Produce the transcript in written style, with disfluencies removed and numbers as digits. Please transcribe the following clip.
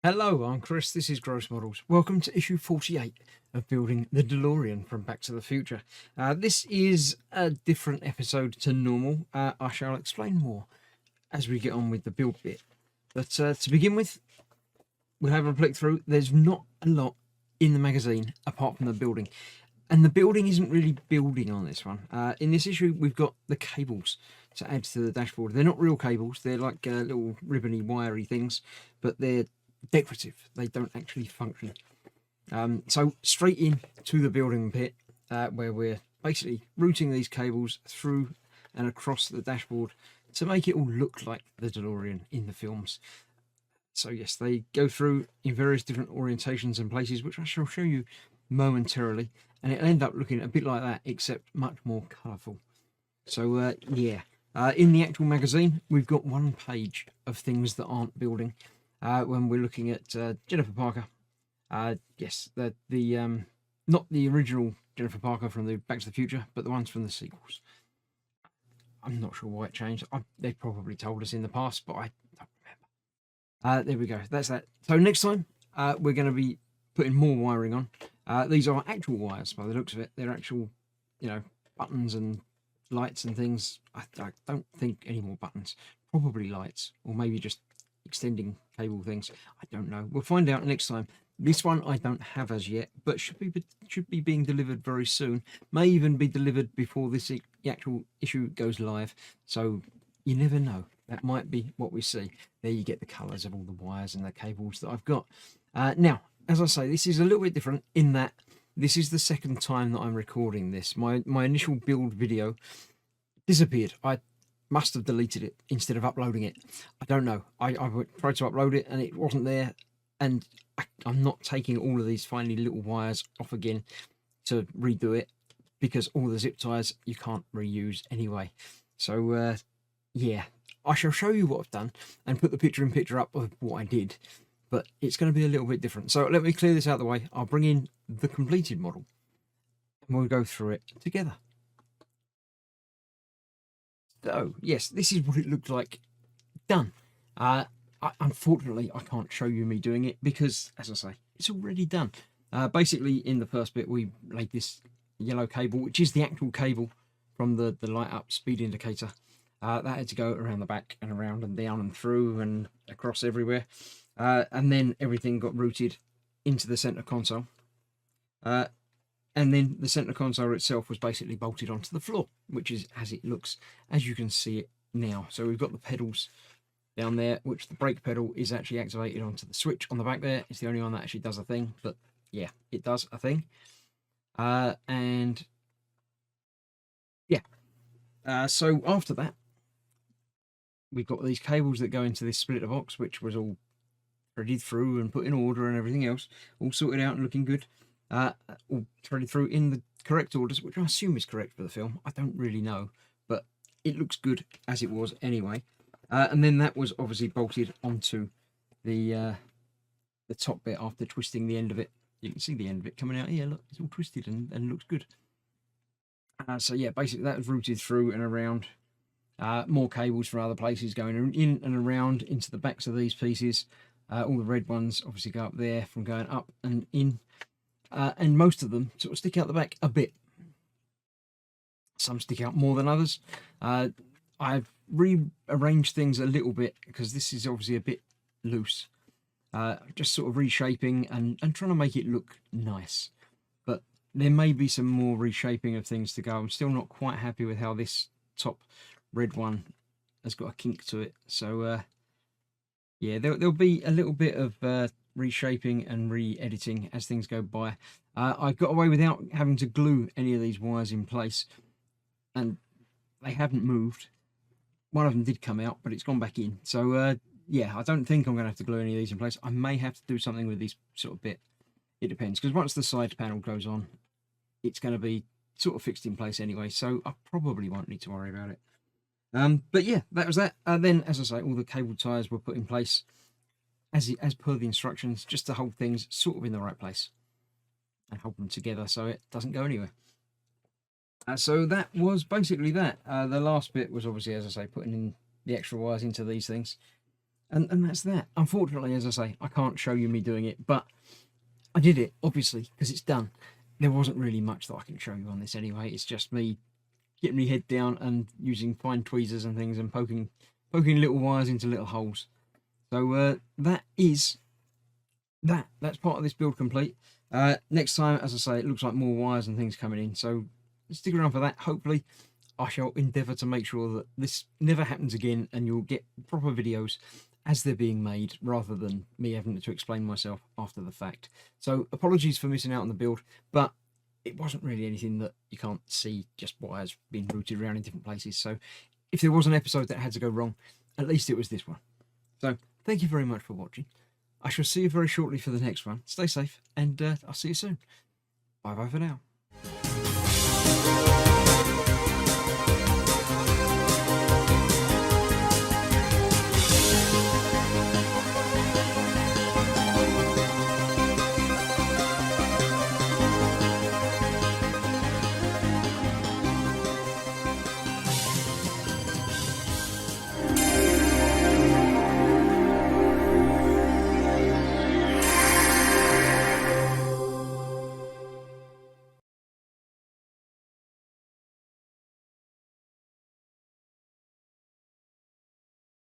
Hello, I'm Chris. This is Gross Models. Welcome to issue 48 of Building the Delorean from Back to the Future. This is a different episode to normal. I shall explain more as we get on with the build bit. But to begin with, we'll have a flick through. There's not a lot in the magazine apart from the building. And the building isn't really building on this one. In this issue, we've got the cables to add to the dashboard. They're not real cables. They're like little ribbony, wiry things, but they're decorative. They don't actually function. So straight in to the building bit where we're basically routing these cables through and across the dashboard to make it all look like the DeLorean in the films. So yes, they go through in various different orientations and places, which I shall show you momentarily, and it'll end up looking a bit like that, except much more colourful. So in the actual magazine, we've got one page of things that aren't building. When we're looking at Jennifer Parker, yes, the not the original Jennifer Parker from the Back to the Future, but the ones from the sequels. I'm not sure why it changed. They probably told us in the past, but I don't remember. There we go. That's that. So next time, we're going to be putting more wiring on. These are actual wires by the looks of it. They're actual, buttons and lights and things. I don't think any more buttons. Probably lights, or maybe just extending cable things. I don't know. We'll find out next time. This one I don't have as yet, but should be being delivered very soon. May even be delivered before this actual issue goes live. So you never know. That might be what we see. There you get the colours of all the wires and the cables that I've got. Now, as I say, this is a little bit different in that this is the second time that I'm recording this. My initial build video disappeared. I must have deleted it instead of uploading it. I don't know. I tried to upload it and it wasn't there. And I'm not taking all of these finely little wires off again to redo it, because all the zip ties you can't reuse anyway. So yeah, I shall show you what I've done and put the picture in picture up of what I did, but it's going to be a little bit different. So let me clear this out of the way. I'll bring in the completed model and we'll go through it together. So yes, this is what it looked like done. Unfortunately, I can't show you me doing it because, as I say, it's already done. Basically, in the first bit, we laid this yellow cable, which is the actual cable from the light up speed indicator. That had to go around the back and around and down and through and across everywhere. And then everything got routed into the center console. And then the center console itself was basically bolted onto the floor, which is as it looks, as you can see it now. So we've got the pedals down there, which the brake pedal is actually activated onto the switch on the back there. It's the only one that actually does a thing, but yeah, it does a thing. And yeah, so after that, we've got these cables that go into this splitter box, which was all threaded through and put in order and everything else, all sorted out and looking good. All threaded through in the correct orders, which I assume is correct for the film. I don't really know, but it looks good as it was anyway. And then that was obviously bolted onto the top bit after twisting the end of it. You can see the end of it coming out here. Look, it's all twisted and looks good. So yeah, basically that was routed through and around. More cables from other places going in and around into the backs of these pieces. All the red ones obviously go up there from going up and in. And most of them sort of stick out the back a bit. Some stick out more than others. I've rearranged things a little bit because this is obviously a bit loose. Just sort of reshaping and trying to make it look nice. But there may be some more reshaping of things to go. I'm still not quite happy with how this top red one has got a kink to it. So yeah, there'll be a little bit of reshaping and re-editing as things go by. I got away without having to glue any of these wires in place, and they haven't moved. One of them did come out, but it's gone back in. So yeah, I don't think I'm going to have to glue any of these in place. I may have to do something with these sort of bit. It depends, because once the side panel goes on, it's going to be sort of fixed in place anyway, so I probably won't need to worry about it. But yeah, that was that. Then, as I say, all the cable ties were put in place as per the instructions, just to hold things sort of in the right place and hold them together so it doesn't go anywhere. So that was basically that. The last bit was obviously, as I say, putting in the extra wires into these things. And that's that. Unfortunately, as I say, I can't show you me doing it, but I did it, obviously, because it's done. There wasn't really much that I can show you on this anyway. It's just me getting my head down and using fine tweezers and things and poking little wires into little holes. So that is that. That's part of this build complete. Next time, as I say, it looks like more wires and things coming in. So stick around for that. Hopefully, I shall endeavour to make sure that this never happens again and you'll get proper videos as they're being made rather than me having to explain myself after the fact. So apologies for missing out on the build, but it wasn't really anything that you can't see, just wires being routed around in different places. So if there was an episode that had to go wrong, at least it was this one. So thank you very much for watching. I shall see you very shortly for the next one. Stay safe, and I'll see you soon. Bye bye for now.